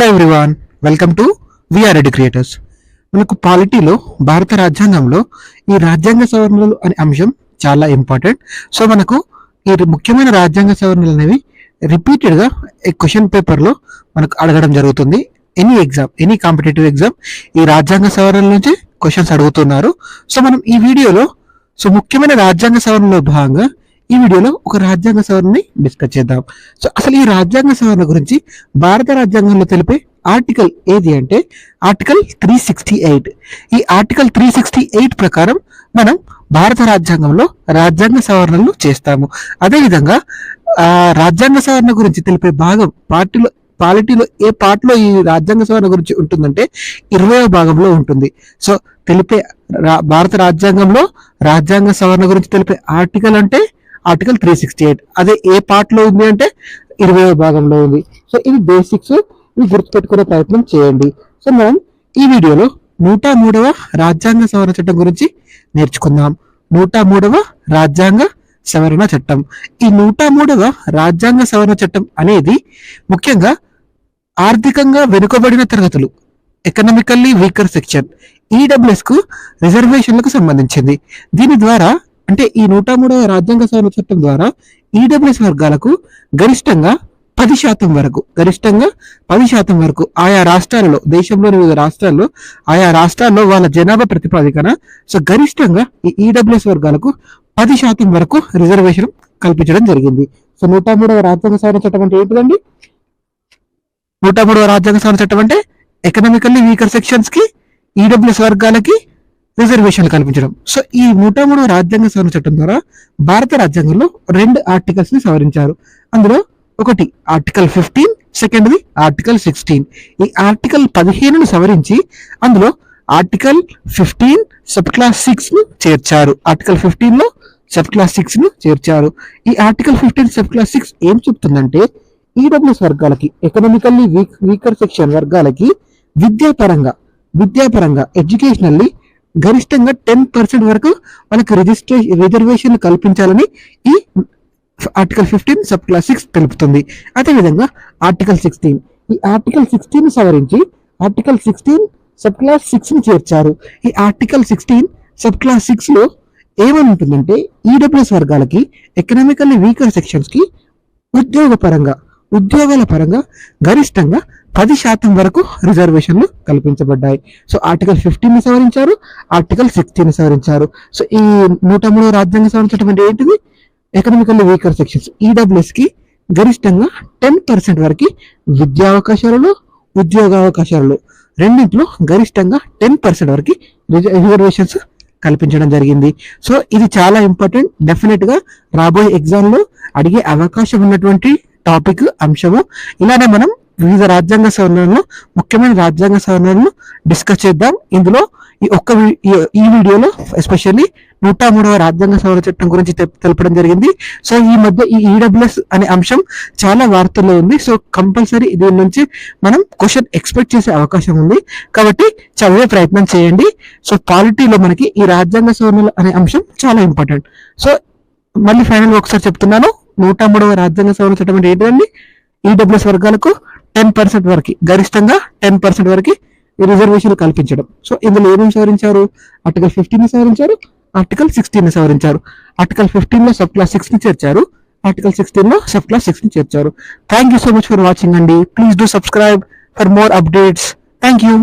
Hello everyone, welcome to VR Reddy creators. మనకు పాలిటీలో భారత రాజ్యాంగంలో ఈ రాజ్యాంగ సవరణలు అనే అంశం చాలా ఇంపార్టెంట్. సో మనకు ఈ ముఖ్యమైన రాజ్యాంగ సవరణలు అనేవి రిపీటెడ్గా క్వశ్చన్ పేపర్లో మనకు అడగడం జరుగుతుంది. ఎనీ కాంపిటేటివ్ ఎగ్జామ్ ఈ రాజ్యాంగ సవరణల నుంచి క్వశ్చన్స్ అడుగుతున్నారు. సో మనం ఈ వీడియోలో ముఖ్యమైన రాజ్యాంగ సవరణలో భాగంగా ఈ వీడియోలో ఒక రాజ్యాంగ సవరణని డిస్కస్ చేద్దాం. సో అసలు ఈ రాజ్యాంగ సవరణ గురించి భారత రాజ్యాంగంలో తెలిపే ఆర్టికల్ ఏది అంటే ఆర్టికల్ 368. ఈ ఆర్టికల్ 368 ప్రకారం మనం భారత రాజ్యాంగంలో రాజ్యాంగ సవరణలు చేస్తాము. అదేవిధంగా రాజ్యాంగ సవరణ గురించి తెలిపే భాగం పాలిటీలో ఏ పార్ట్లో ఈ రాజ్యాంగ సవరణ గురించి ఉంటుందంటే 20వ భాగంలో ఉంటుంది. సో తెలిపే భారత రాజ్యాంగంలో రాజ్యాంగ సవరణ గురించి తెలిపే ఆర్టికల్ అంటే ఆర్టికల్ 368. అదే ఏ పార్ట్ లో ఉంది అంటే 20వ భాగంలో ఉంది. సో ఇది బేసిక్స్, ఇవి గుర్తుపెట్టుకునే ప్రయత్నం చేయండి. సో మనం ఈ వీడియోలో 103వ రాజ్యాంగ సవరణ చట్టం గురించి నేర్చుకుందాం. 103వ రాజ్యాంగ సవరణ చట్టం. ఈ 103వ రాజ్యాంగ సవరణ చట్టం అనేది ముఖ్యంగా ఆర్థికంగా వెనుకబడిన తరగతులు, ఎకనామికల్లీ వీకర్ సెక్షన్, ఈడబ్ల్యూఎస్ కు రిజర్వేషన్లకు సంబంధించింది. దీని ద్వారా అంటే ఈ 103వ రాజ్యాంగ సవరణ చట్టం ద్వారా ఈడబ్ల్యూఎస్ వర్గాలకు గరిష్టంగా 10% వరకు ఆయా రాష్ట్రాలలో, దేశంలోని వివిధ రాష్ట్రాల్లో ఆయా రాష్ట్రాల్లో వాళ్ళ జనాభా ప్రతిపాదికన సో గరిష్టంగా ఈ ఈడబ్ల్యూఎస్ వర్గాలకు 10% వరకు రిజర్వేషన్ కల్పించడం జరిగింది. సో 103వ రాజ్యాంగ సవరణ చట్టం అంటే ఏంటిదండి? 103వ రాజ్యాంగ సవరణ చట్టం అంటే ఎకనామికల్లీ వీకర్ సెక్షన్స్ కి, ఈడబ్ల్యూఎస్ వర్గాలకి రిజర్వేషన్లు కల్పించడం. సో ఈ 103వ రాజ్యాంగ సవరణ చట్టం ద్వారా భారత రాజ్యాంగంలో 2 ఆర్టికల్స్ ని సవరించారు. అందులో ఒకటి ఆర్టికల్ 15, సెకండ్ది ఆర్టికల్ 16. ఈ ఆర్టికల్ 15ను సవరించి అందులో ఆర్టికల్ 15 సబ్ క్లాస్ 6 ను చేర్చారు. ఆర్టికల్ 15 లో సబ్ క్లాస్ 6 ను చేర్చారు. ఈ ఆర్టికల్ 15 సబ్ క్లాస్ 6 ఏం చెప్తుందంటే ఈడబ్ల్యూఎస్ వర్గాలకి, ఎకనామికల్లీ వీకర్ సెక్షన్ వర్గాలకి విద్యాపరంగా ఎడ్యుకేషనల్లీ గరిష్టంగా 10% వరకు మనకు రిజర్వేషన్ కల్పించాలని ఈ ఆర్టికల్ 15 సబ్ క్లాస్ 6 తెలుపుతుంది. అదేవిధంగా ఆర్టికల్ 16, ఈ ఆర్టికల్ 16 సవరించి ఆర్టికల్ 16 సబ్ క్లాస్ 6 ని చేర్చారు. ఈ ఆర్టికల్ 16 సబ్ క్లాస్ 6 లో ఏమని ఉంటుందంటే ఈడబ్ల్యూఎస్ వర్గాలకి, ఎకనామికల్లీ వీకర్ సెక్షన్స్ కి ఉద్యోగాల పరంగా గరిష్టంగా 10% వరకు రిజర్వేషన్లు కల్పించబడ్డాయి. సో ఆర్టికల్ 15 ని సవరించారు, ఆర్టికల్ 16 ని సవరించారు. సో ఈ 103వ రాజ్యాంగ సవరణ చట్టం అంటే ఏంటిది? ఎకనామికల్లీ వీకర్ సెక్షన్స్, ఈడబ్ల్యూఎస్ కి గరిష్టంగా 10% వరకు ఉద్యోగావకాశాలలో రెండింటిలో గరిష్టంగా 10% వరకు రిజర్వేషన్స్ కల్పించడం జరిగింది. సో ఇది చాలా ఇంపార్టెంట్. డెఫినెట్ గా రాబోయే ఎగ్జామ్ లో అడిగే అవకాశం ఉన్నటువంటి టాపిక్, అంశము. ఇలానే మనం వివిధ రాజ్యాంగ సవరణలను, ముఖ్యమైన రాజ్యాంగ సవరణలను డిస్కస్ చేద్దాం. ఇందులో ఈ వీడియోలో ఎస్పెషల్లీ 103వ రాజ్యాంగ సవరణ చట్టం గురించి తెలపడం జరిగింది. సో ఈ మధ్య ఈ ఈడబ్ల్యూఎస్ అనే అంశం చాలా వార్తల్లో ఉంది. సో కంపల్సరీ దీని నుంచి మనం క్వశ్చన్ ఎక్స్పెక్ట్ చేసే అవకాశం ఉంది. కాబట్టి చదివే ప్రయత్నం చేయండి. సో పాలిటీలో మనకి ఈ రాజ్యాంగ సవరణలు అనే అంశం చాలా ఇంపార్టెంట్. సో మళ్ళీ ఫైనల్ ఒకసారి చెప్తున్నాను. 103వ రాజ్యాంగ సవరణ చట్టం అంటే ఏంటండి? ఈడబ్ల్యూఎస్ వర్గాలకు 10% వరకు, గరిష్టంగా 10% వరకు రిజర్వేషన్ కల్పించడం. సో ఇందులో ఏమేమి సవరించారు? ఆర్టికల్ 15 ని సవరించారు, ఆర్టికల్ 16 ని సవరించారు. ఆర్టికల్ 15 లో సబ్ క్లాస్ 6 ని చేర్చారు, ఆర్టికల్ 16 లో సబ్ క్లాస్ 6 ని చేర్చారు. Thank you so much for watching అండి. Please do subscribe for more updates. Thank you.